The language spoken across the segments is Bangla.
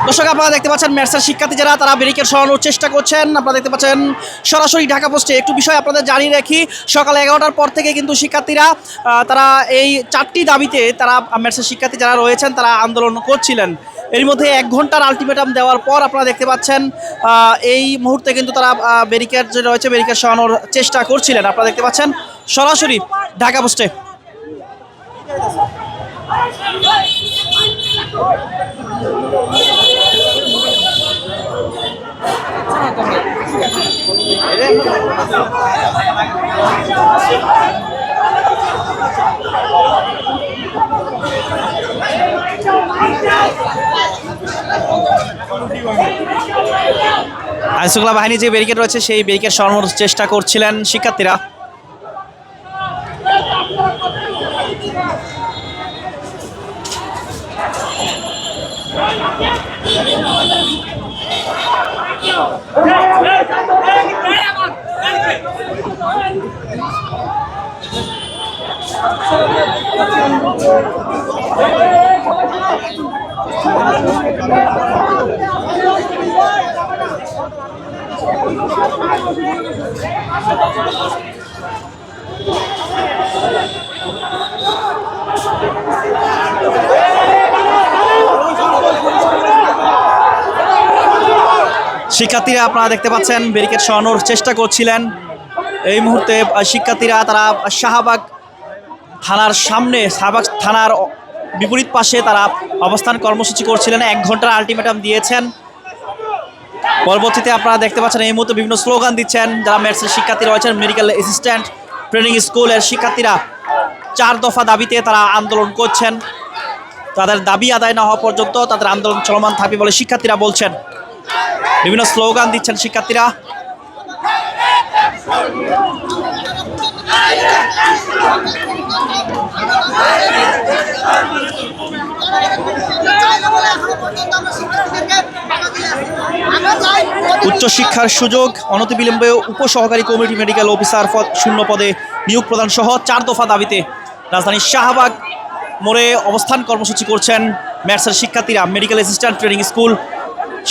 দর্শক আপনারা দেখতে পাচ্ছেন মের্সার শিক্ষার্থী যারা তারা ব্যারিকেড সরানোর চেষ্টা করছেন। আপনারা দেখতে পাচ্ছেন সরাসরি ঢাকা পোস্টে। একটু বিষয় আপনাদের জানিয়ে রাখি, সকাল 11টার পর থেকে কিন্তু শিক্ষার্থীরা তারা এই 4টি দাবিতে তারা মের্সার শিক্ষার্থী যারা রয়েছেন তারা আন্দোলন করছিলেন। এর মধ্যে 1 ঘন্টার আলটিমেটাম দেওয়ার পর আপনারা দেখতে পাচ্ছেন এই মুহূর্তে কিন্তু তারা ব্যারিকেড যে রয়েছে ব্যারিকেড সরানোর চেষ্টা করছিলেন। আপনারা দেখতে পাচ্ছেন সরাসরি ঢাকা পোস্টে। আইনশৃঙ্খলা বাহিনী যে ব্যারিকেড রয়েছে সেই ব্যারিকেড সরানোর চেষ্টা করছিলেন শিক্ষার্থীরা। শিক্ষার্থীরা আপনারা দেখতে পাচ্ছেন ব্যারিকেড সরানোর চেষ্টা করছিলেন। এই মুহূর্তে শিক্ষার্থীরা তারা শাহবাগ থানার সামনে, শাহবাগ থানার বিপরীত পাশে তারা অবস্থান কর্মসূচি করছিলেন। 1 ঘন্টার আলটিমেটাম দিয়েছেন। পরবর্তীতে আপনারা দেখতে পাচ্ছেন এই মুহূর্তে বিভিন্ন স্লোগান দিচ্ছেন যারা মের্সের শিক্ষার্থী রয়েছেন। মেডিকেল অ্যাসিস্ট্যান্ট ট্রেনিং স্কুলের শিক্ষার্থীরা 4 দফা দাবিতে তারা আন্দোলন করছেন। তাদের দাবি আদায় না হওয়া পর্যন্ত তাদের আন্দোলন চলমান থাকবে বলে শিক্ষার্থীরা বলছেন। বিভিন্ন স্লোগান দিচ্ছেন শিক্ষার্থীরা। উচ্চশিক্ষার সুযোগ, অনতিবিলম্বে উপসহকারী কমিউনিটি মেডিকেল অফিসার শূন্য পদে নিয়োগ প্রদান সহ 4 দফা দাবিতে রাজধানীর শাহবাগ মোড়ে অবস্থান কর্মসূচি করছেন মের্সের শিক্ষার্থীরা। মেডিকেল অ্যাসিস্ট্যান্ট ট্রেনিং স্কুল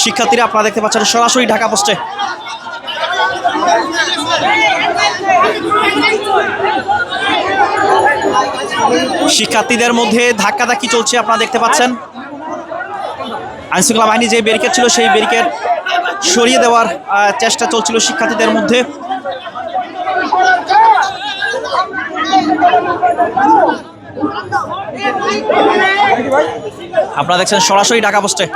শিক্ষার্থীরা আপনারা দেখতে পাচ্ছেন সরাসরি ঢাকা পোস্টে। শিক্ষার্থীদের মধ্যে ধাক্কাধাক্কি চলছে আপনারা দেখতে পাচ্ছেন। আইনশৃঙ্খলা বাহিনী যে ব্যারিকেড ছিল সেই ব্যারিকেড সরিয়ে দেওয়ার চেষ্টা চলছিল শিক্ষার্থীদের মধ্যে। আপনারা দেখছেন সরাসরি ঢাকা পোস্টে।